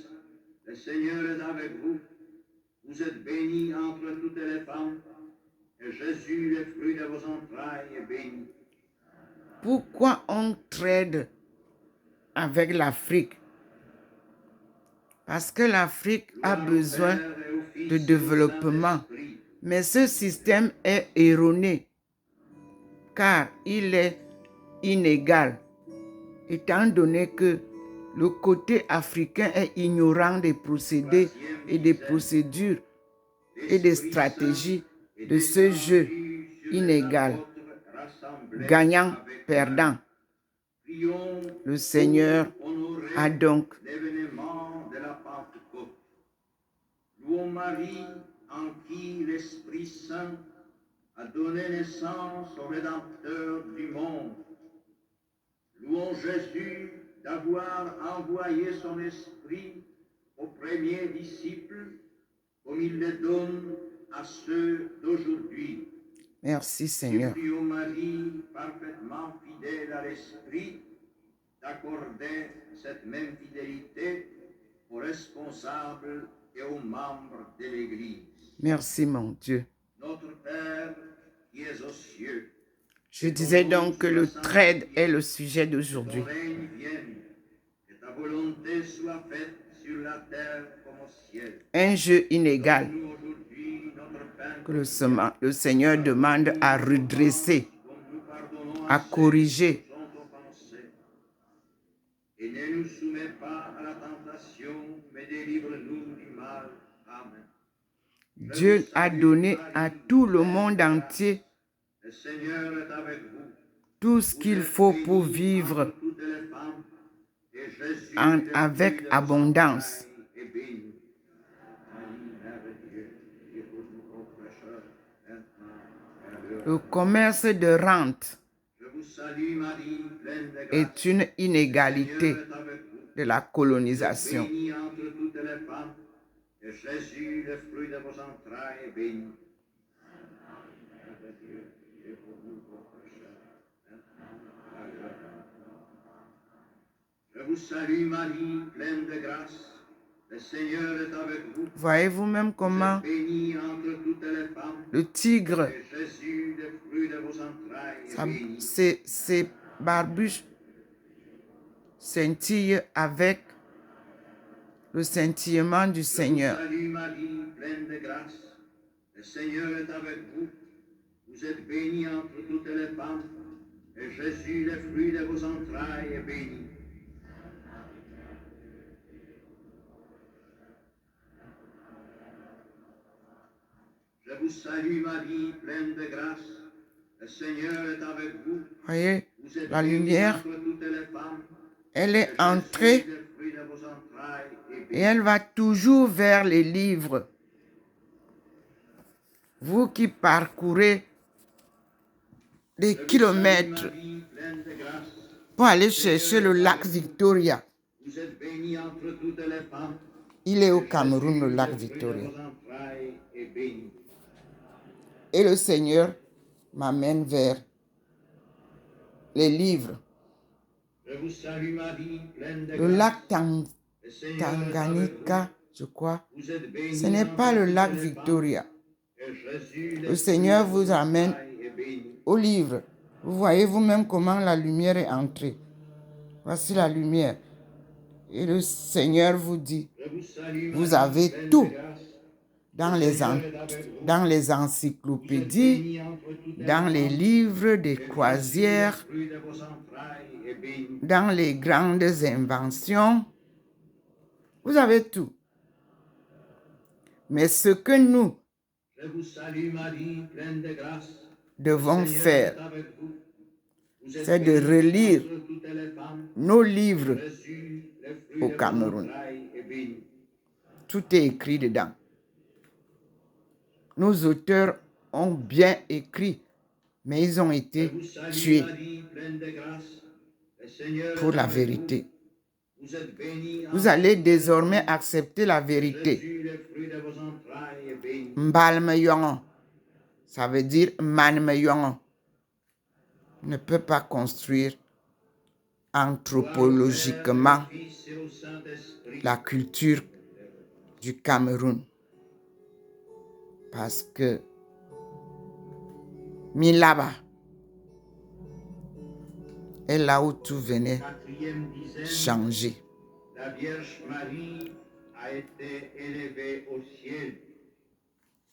Le Seigneur est avec vous. Vous êtes bénie entre toutes les femmes, et Jésus, le fruit de vos entrailles, est béni. Pourquoi on trade avec l'Afrique? Parce que l'Afrique a Gloire au besoin Père et au Fils de et au développement. Saint-Esprit. Mais ce système est erroné car il est inégal, étant donné que le côté africain est ignorant des procédés et des procédures et des stratégies de ce jeu inégal, gagnant-perdant. Le Seigneur a donc L'événement de la Pentecôte. Louons Marie en qui l'Esprit Saint a donné naissance au Rédempteur du monde. Louons Jésus d'avoir envoyé son Esprit aux premiers disciples comme il le donne à ceux d'aujourd'hui. merci Et Seigneur. prions Marie, parfaitement fidèle à l'Esprit, d'accorder cette même fidélité aux responsables et aux membres de l'Église. Merci mon Dieu. Notre Père qui es aux cieux, Je disais donc que le trade est le sujet que d'aujourd'hui. ton règne vienne, que ta volonté soit faite sur la terre comme au ciel. Un jeu inégal Donne-nous aujourd'hui notre pain que le Seigneur demande à redresser, comme nous pardonnons à à ceux corriger. qui nous ont offensés. Et ne nous soumets pas à la tentation, mais délivre-nous du mal. Amen. Dieu a donné à tout le monde entier Le Seigneur est avec vous. tout ce qu'il faut pour vivre Toutes les femmes, et Jésus, avec abondance. est béni. Marie, Mère de Dieu, et pour nous, ô pécheurs, maintenant et à l'heure. Le commerce de rente Je vous salue, Marie, pleine de grâce. est une inégalité Le Seigneur est avec vous. de la colonisation. Bénie entre toutes les femmes, et Jésus, le fruit de vos entrailles, est béni. Mère de Dieu, et pour nous, ô pécheurs, maintenant et à l'heure de notre mort. Je vous salue, Marie, pleine de grâce. Le Seigneur est avec vous. Voyez vous-même comment Bénie entre toutes les femmes, le tigre, et Jésus, le fruit de vos entrailles, est béni. ses barbuches scintillent avec le scintillement du Seigneur. Salut Marie, pleine de grâce, le Seigneur est avec vous. Vous êtes bénie entre toutes les femmes, et Jésus, le fruit de vos entrailles, est béni. Je vous salue Marie, pleine de grâce, le Seigneur est avec vous. Voyez, Vous êtes la bénie lumière, entre toutes les femmes, elle et est Jésus, entrée le fruit de vos entrailles, est et béni. elle va toujours vers les livres. Vous qui parcourez des kilomètres Marie, pleine de grâce, pour aller chercher le lac Victoria. vous êtes bénie entre toutes les femmes. Il est au Cameroun, le lac Victoria. Vos entrailles est béni. Et le Seigneur m'amène vers les livres. Je vous salue Marie, pleine de Le grâce. lac Le Seigneur est avec Tanganyika, je crois, vous. Vous êtes bénie ce n'est pas le entre lac toutes les Victoria. femmes, et Jésus, Le Seigneur vous amène entrailles est béni. au livre. Vous voyez vous-même comment la lumière est entrée. Voici la lumière. Et le Seigneur vous dit, Je vous salue, vous Marie, avez pleine tout de grâce. dans les encyclopédies, dans les livres des croisières, Le fruit de vos entrailles est béni. dans les grandes inventions. Vous avez tout. Mais ce que nous Je vous salue Marie, pleine de grâce. devons Le Seigneur faire, est avec vous. Vous êtes c'est de bénie relire entre toutes les femmes. nos livres. Jésus, le fruit Au de vos Cameroun. entrailles est béni. Tout est écrit dedans. Nos auteurs ont bien écrit, mais ils ont Je été vous salue tués Marie, pleine de grâce. Le Seigneur pour est la avec vérité. vous. Vous êtes bénie Vous entre allez toutes les désormais femmes. accepter la vérité. Jésus, le fruit de vos entrailles est béni. Mbalmeyongo, ça veut dire manmeyongo. On ne peut pas construire anthropologiquement Au Fils et au Saint-Esprit. la culture du Cameroun. Parce que Milaba est là où tout venait Quatrième dizaine, changer. la Vierge Marie a été élevée au ciel.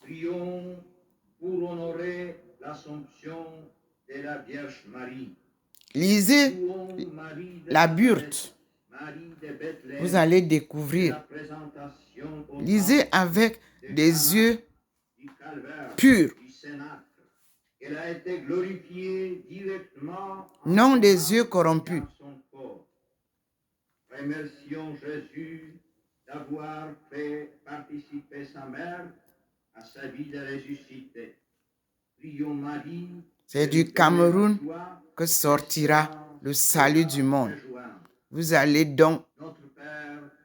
Prions pour honorer l'Assomption de la Vierge Marie. Lisez Louons Marie de la Nazareth, Burte. Marie de Bethléem, Vous allez la découvrir. présentation au Lisez temple avec des yeux du Calvaire, purs, du Cénacle. Elle a été glorifiée directement en non son des yeux âme et corrompus. en son corps. Remercions Jésus d'avoir fait participer sa mère à sa vie de ressuscité. Prions Marie. C'est du Cameroun que sortira le salut du monde. Vous allez donc,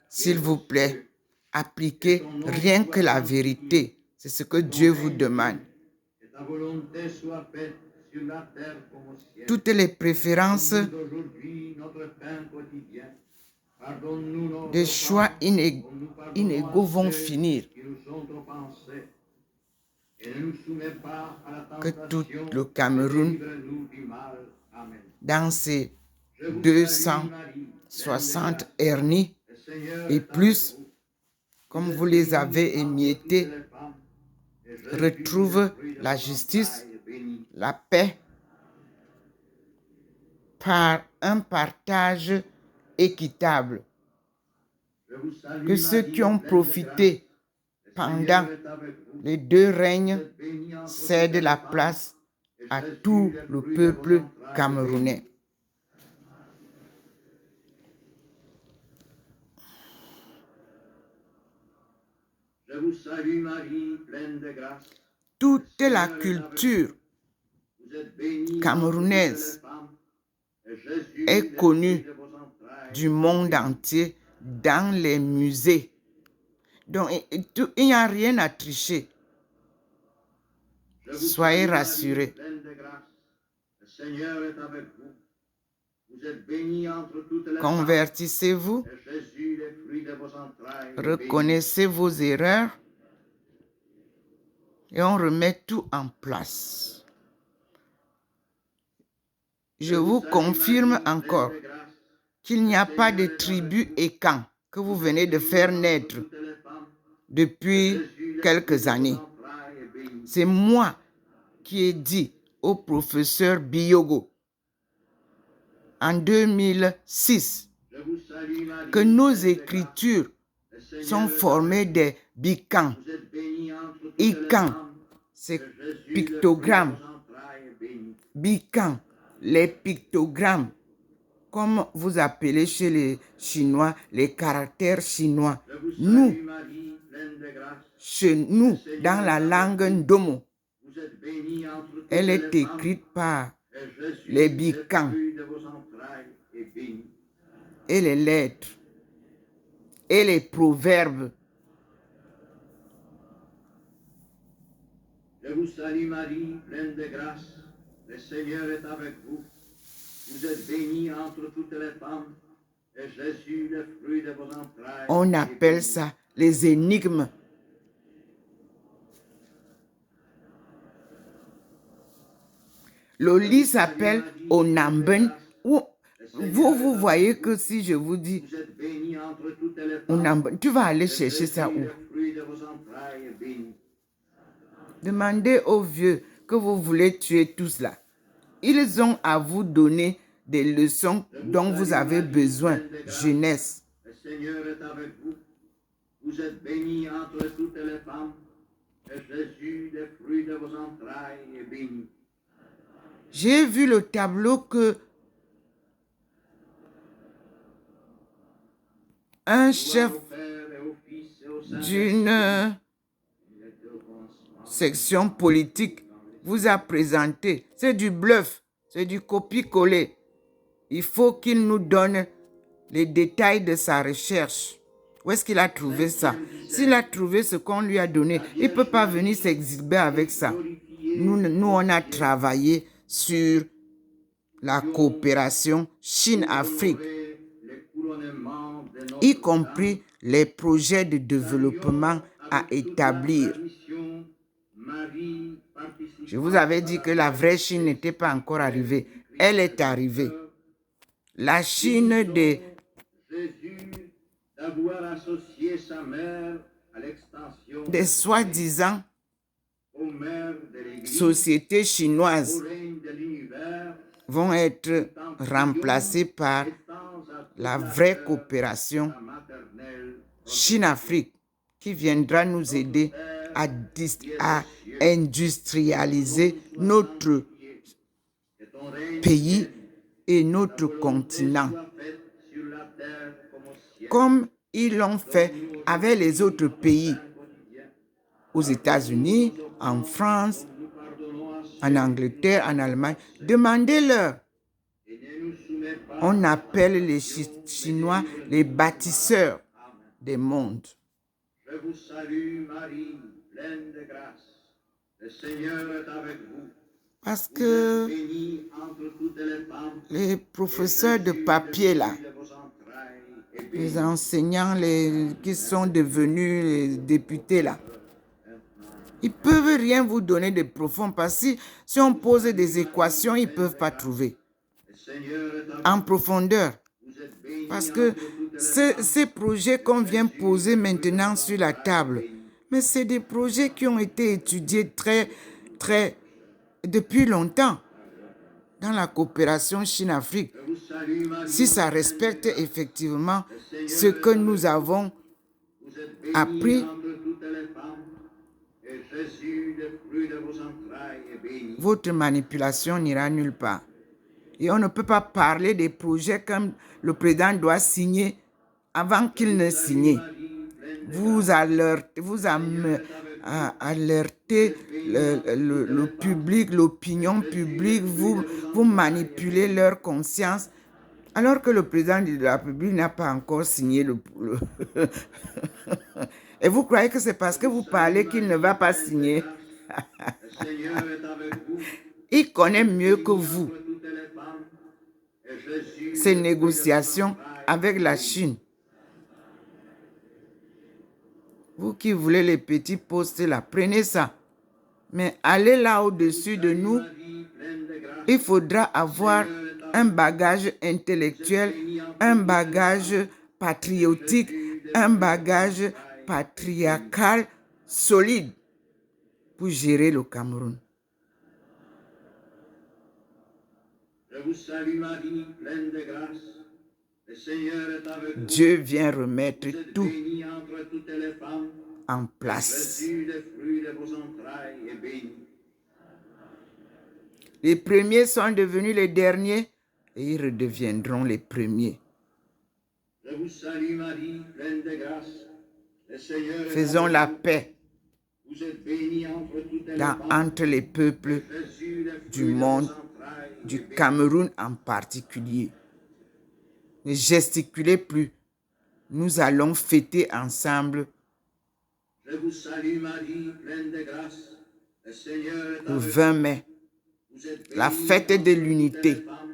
s'il vous plaît, appliquer rien que la vérité. C'est ce que Dieu vous demande. Que ta volonté soit faite sur la terre comme au ciel. Toutes les préférences, D'aujourd'hui, notre pain quotidien. Pardonne-nous nos des choix offenses, comme nous pardonnons inégaux à vont ceux finir. qui nous ont offensés. Et ne nous soumets pas à la Que tentation, tout le Cameroun, mais délivre-nous du mal. Amen. dans ces Je vous salue, 260 Marie, pleine de grâce. hernies Le Seigneur et est plus, avec vous. comme Vous vous êtes les bénie avez entre émiettés, toutes les femmes, et Jésus, retrouve le fruit de la vos justice, entrailles, est béni. la paix, par un partage équitable. Je vous salue, Que ceux Marie, qui ont pleine de profité grâce. Le pendant Seigneur est avec vous. les deux Vous règnes êtes bénie entre cèdent toutes la les femmes, place et à tout le peuple camerounais. Je vous salue Marie, pleine de grâce. Toute la culture camerounaise est connue du monde entier dans les musées. Donc, il n'y a rien à tricher. Soyez rassurés. Convertissez-vous, reconnaissez vos erreurs et on remet tout en place. Je vous confirme encore qu'il n'y a pas de tribu et camp que vous venez de faire naître depuis quelques années. C'est moi qui ai dit au professeur Biyogo en 2006 que nos écritures sont formées des bicans. Ican, c'est pictogrammes. Bican, les pictogrammes, comme vous appelez chez les Chinois, les caractères chinois. Nous, chez nous, dans la langue Ndomo, elle est écrite par les bicans et les lettres et les proverbes. Je vous salue Marie, pleine de grâce, le Seigneur est avec vous. Vous êtes bénie entre toutes les femmes, et Jésus, le fruit de vos entrailles. On appelle ça les énigmes. Le lit s'appelle Onamben. Vous voyez que si je vous dis Onamben, tu vas aller chercher ça où? Demandez aux vieux que vous voulez tuer tous là. Ils ont à vous donner des leçons dont vous avez besoin, jeunesse. Le Seigneur est avec vous. Vous êtes bénie entre toutes les femmes, et Jésus, le fruit de vos entrailles, est béni. J'ai vu le tableau que un chef d'une section politique vous a présenté. C'est du bluff, c'est du copier-coller. Il faut qu'il nous donne les détails de sa recherche. Où est-ce qu'il a trouvé ça? S'il a trouvé ce qu'on lui a donné, il ne peut pas venir s'exhiber avec ça. Nous, on a travaillé sur la coopération Chine-Afrique, y compris les projets de développement à établir. Je vous avais dit que la vraie Chine n'était pas encore arrivée. Elle est arrivée. La Chine des soi-disant sociétés chinoises vont être remplacées par la vraie coopération Chine-Afrique qui viendra nous aider à industrialiser notre pays et notre continent, comme ils l'ont fait avec les autres pays, aux États-Unis, en France, en Angleterre, en Allemagne. Demandez-leur. On appelle les Chinois les bâtisseurs des mondes. Je vous salue Marie, pleine de grâce. Le Seigneur est avec vous. Parce que les professeurs de papier là, les enseignants qui sont devenus les députés là, ils ne peuvent rien vous donner de profond parce que si on pose des équations, ils ne peuvent pas trouver en profondeur. Parce que ces projets qu'on vient poser maintenant sur la table, mais c'est des projets qui ont été étudiés depuis longtemps dans la coopération Chine-Afrique. Si ça respecte effectivement ce que nous avons appris Jésus, le fruit de vos entrailles, est béni. Votre manipulation n'ira nulle part. Et on ne peut pas parler des projets comme le président doit signer avant qu'il ne signe. Vous alertez, alertez le public, l'opinion publique, vous manipulez leur conscience, alors que le président de la République n'a pas encore signé Et vous croyez que c'est parce que vous parlez qu'il ne va pas signer? Le Seigneur est avec vous. Il connaît mieux que vous Entre toutes les femmes, et Jésus, ces le fruit de vos négociations entrailles, avec la Chine. Vous qui voulez les petits postes là, prenez ça. Mais allez là au-dessus de nous, Marie, pleine de grâce, il faudra avoir un bagage intellectuel, un bagage patriotique, un bagage patriarcal solide pour gérer le Cameroun. je vous salue Marie, pleine de grâce. Le Seigneur est avec vous. Dieu vient remettre Vous êtes tout bénie entre toutes les femmes. en place. Jésus, le fruit de vos entrailles, est béni. Les premiers sont devenus les derniers et ils redeviendront les premiers. Je vous salue Marie, pleine de grâce. Le Seigneur est Faisons avec la vous. paix Vous êtes bénie entre toutes les femmes. entre les peuples Jésus, le du fruit de monde, vos entrailles, est du béni. Cameroun en particulier. Ne gesticulez plus. Nous allons fêter ensemble Je vous salue Marie, pleine de grâce. Le Seigneur est le avec vous. 20 mai, Vous êtes bénie la fête entre de toutes l'unité. les femmes,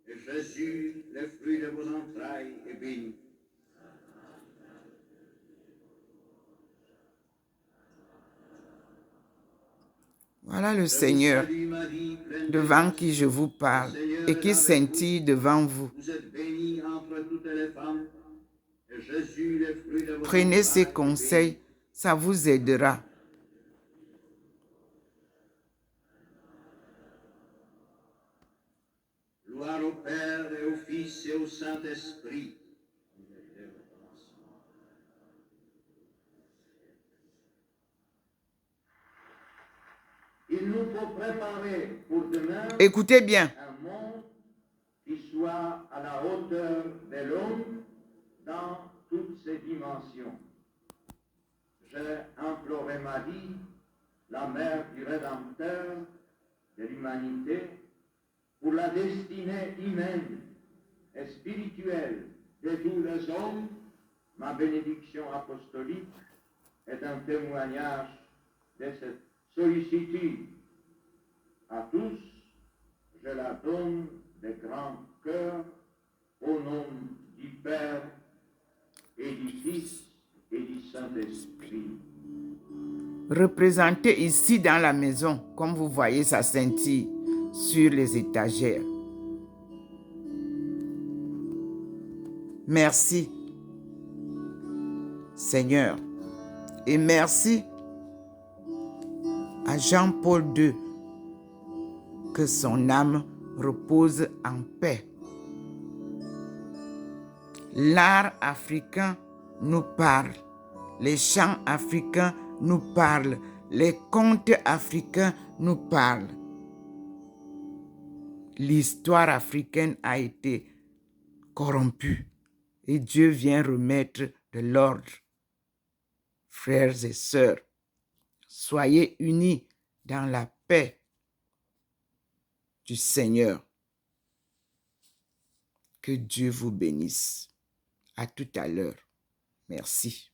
et Jésus, le fruit de vos entrailles, est béni. Voilà le Je Seigneur vous salue Marie, pleine de devant grâce. qui je vous parle Le Seigneur et est qui avec scintille devant vous. Vous êtes bénie entre toutes les femmes, et Jésus, le fruit de vos Prenez ces entrailles, est conseils, ça vous aidera. béni. Gloire au Père et au Fils et au Saint-Esprit. Il nous faut préparer pour demain Écoutez bien. un monde qui soit à la hauteur de l'homme dans toutes ses dimensions. J'ai imploré Marie, la mère du Rédempteur de l'humanité, pour la destinée humaine et spirituelle de tous les hommes. Ma bénédiction apostolique est un témoignage de cette sollicitude. À tous, je la donne de grand cœur au nom du Père et du Fils et du Saint-Esprit. Représentez ici dans la maison, comme vous voyez, ça scintille sur les étagères. Merci, Seigneur. Et merci à Jean-Paul II, que son âme repose en paix. L'art africain nous parle, les chants africains nous parlent, les contes africains nous parlent. L'histoire africaine a été corrompue et Dieu vient remettre de l'ordre. Frères et sœurs, soyez unis dans la paix du Seigneur. Que Dieu vous bénisse. À tout à l'heure. Merci.